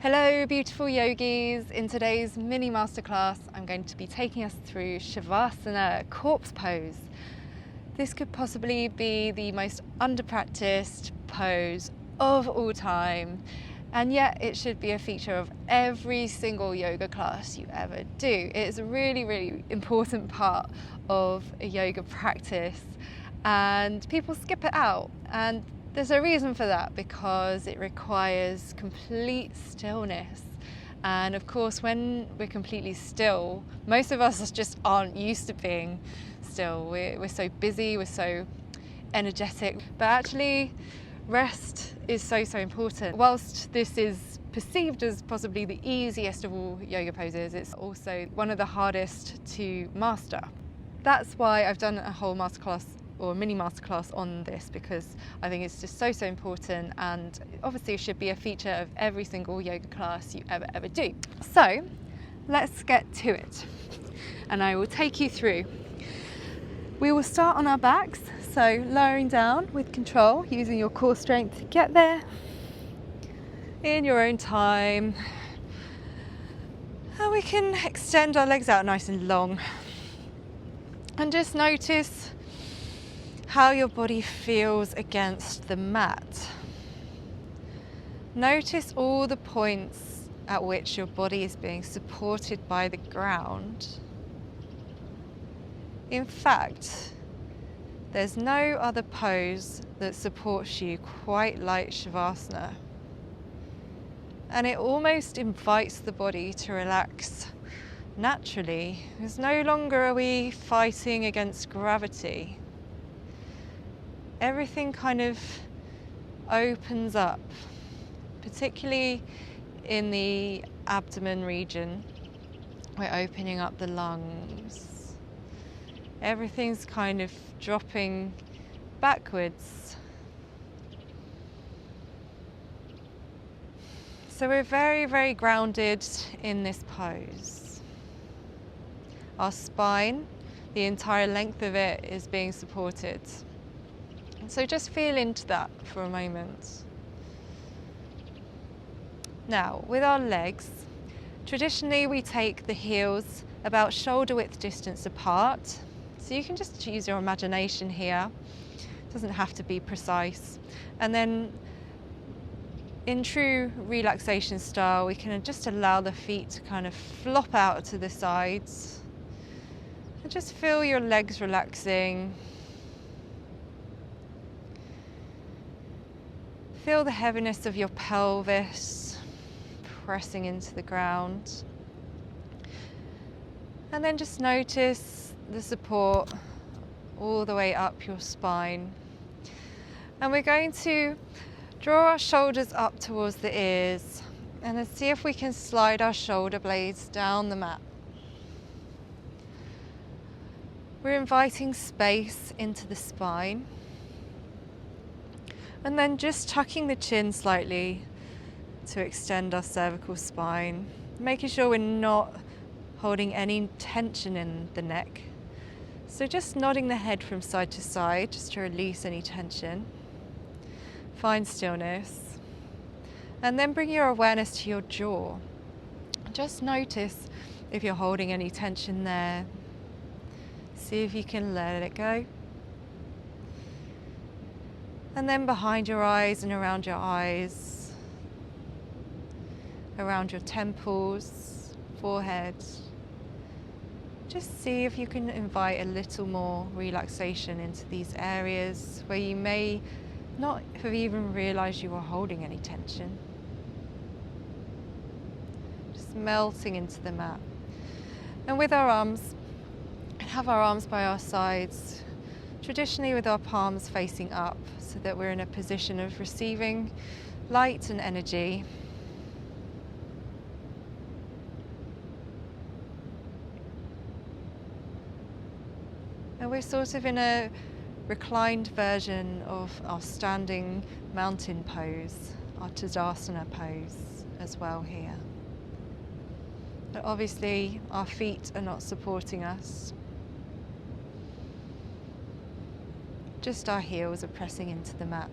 Hello beautiful yogis. In today's mini masterclass I'm going to be taking us through Savasana, corpse pose. This could possibly be the most under-practiced pose of all time, and yet it should be a feature of every single yoga class you ever do. It is a really important part of a yoga practice and people skip it out, and there's a reason for that, because it requires complete stillness. And of course, when we're completely still, most of us just aren't used to being still. We're so busy, we're so energetic, but actually rest is so important. Whilst this is perceived as possibly the easiest of all yoga poses, it's also one of the hardest to master. That's why I've done a whole masterclass or mini masterclass on this, because I think it's just so important, and obviously it should be a feature of every single yoga class you ever do. So let's get to it, and I will take you through. We will start on our backs, so lowering down with control, using your core strength to get there in your own time. And we can extend our legs out nice and long, and just notice how your body feels against the mat. Notice all the points at which your body is being supported by the ground. In fact, there's no other pose that supports you quite like Savasana. And it almost invites the body to relax naturally, because no longer are we fighting against gravity. Everything kind of opens up, particularly in the abdomen region. We're opening up the lungs. Everything's kind of dropping backwards. So we're very grounded in this pose. Our spine, the entire length of it, is being supported. So just feel into that for a moment. Now, with our legs, traditionally we take the heels about shoulder width distance apart. So you can just use your imagination here. It doesn't have to be precise. And then in true relaxation style, we can just allow the feet to kind of flop out to the sides. And just feel your legs relaxing. Feel the heaviness of your pelvis pressing into the ground. And then just notice the support all the way up your spine. And we're going to draw our shoulders up towards the ears, and then see if we can slide our shoulder blades down the mat. We're inviting space into the spine. And then just tucking the chin slightly to extend our cervical spine, making sure we're not holding any tension in the neck. So just nodding the head from side to side, just to release any tension. Find stillness. And then bring your awareness to your jaw. Just notice if you're holding any tension there. See if you can let it go. And then behind your eyes and around your eyes, around your temples, forehead. Just see if you can invite a little more relaxation into these areas where you may not have even realized you were holding any tension. Just melting into the mat. And with our arms, have our arms by our sides, traditionally with our palms facing up, so that we're in a position of receiving light and energy. And we're sort of in a reclined version of our standing mountain pose, our Tadasana pose as well here. But obviously our feet are not supporting us. Just our heels are pressing into the mat.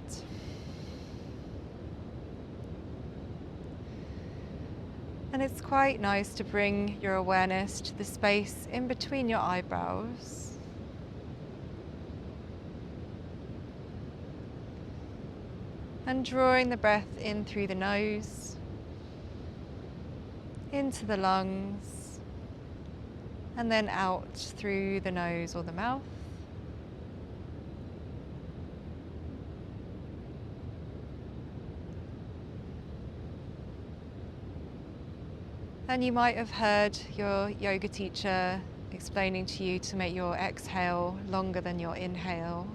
And it's quite nice to bring your awareness to the space in between your eyebrows. And drawing the breath in through the nose, into the lungs, and then out through the nose or the mouth. And you might have heard your yoga teacher explaining to you to make your exhale longer than your inhale.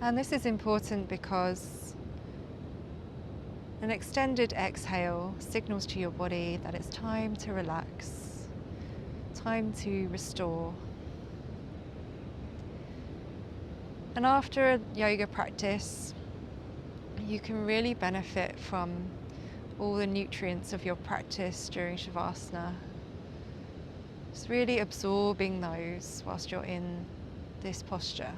And this is important because an extended exhale signals to your body that it's time to relax, time to restore. And after a yoga practice, you can really benefit from all the nutrients of your practice during Savasana. Just really absorbing those whilst you're in this posture.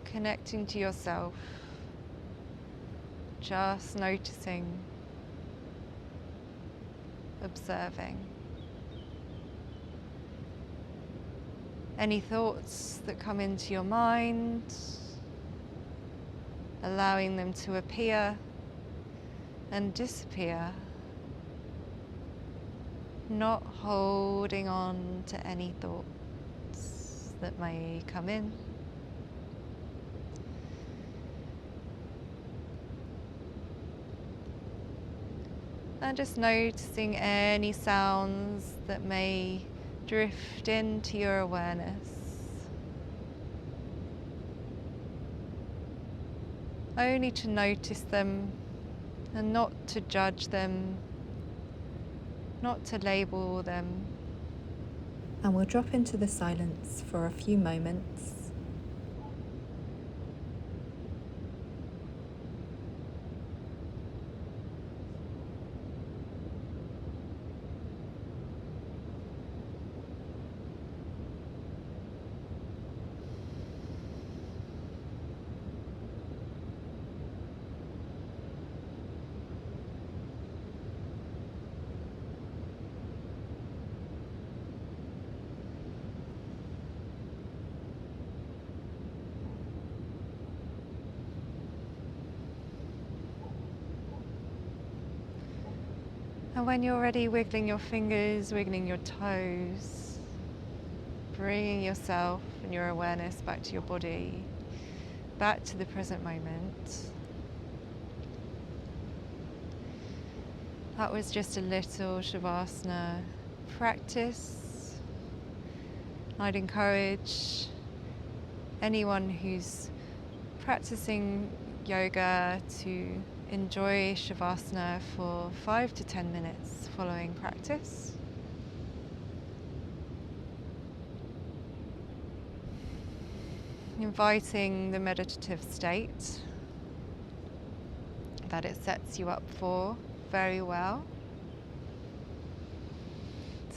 Connecting to yourself, just noticing, observing. Any thoughts that come into your mind, allowing them to appear and disappear, not holding on to any thoughts that may come in. And just noticing any sounds that may drift into your awareness. Only to notice them and not to judge them, not to label them. And we'll drop into the silence for a few moments. And when you're ready, wiggling your fingers, wiggling your toes, bringing yourself and your awareness back to your body, back to the present moment. That was just a little Savasana practice. I'd encourage anyone who's practicing yoga to enjoy Savasana for 5 to 10 minutes following practice. Inviting the meditative state that it sets you up for very well.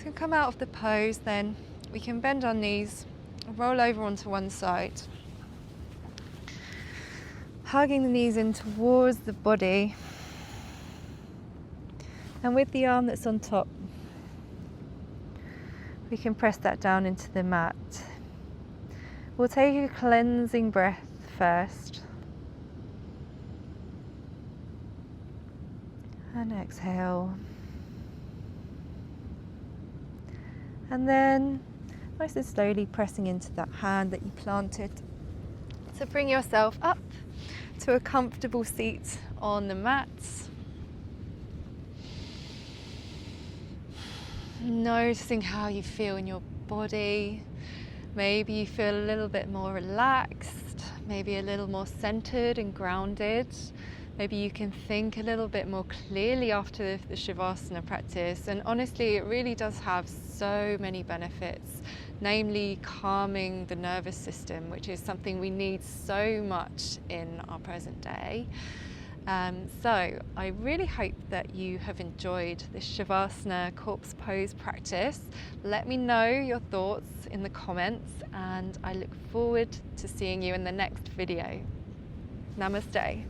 So come out of the pose, then we can bend our knees, roll over onto one side, hugging the knees in towards the body, and with the arm that's on top, we can press that down into the mat. We'll take a cleansing breath first, and exhale, and then nice and slowly pressing into that hand that you planted. So bring yourself up to a comfortable seat on the mat. Noticing how you feel in your body. Maybe you feel a little bit more relaxed, maybe a little more centered and grounded. Maybe you can think a little bit more clearly after the Savasana practice. And honestly, it really does have so many benefits, namely calming the nervous system, which is something we need so much in our present day. So I really hope that you have enjoyed this Savasana corpse pose practice. Let me know your thoughts in the comments, and I look forward to seeing you in the next video. Namaste.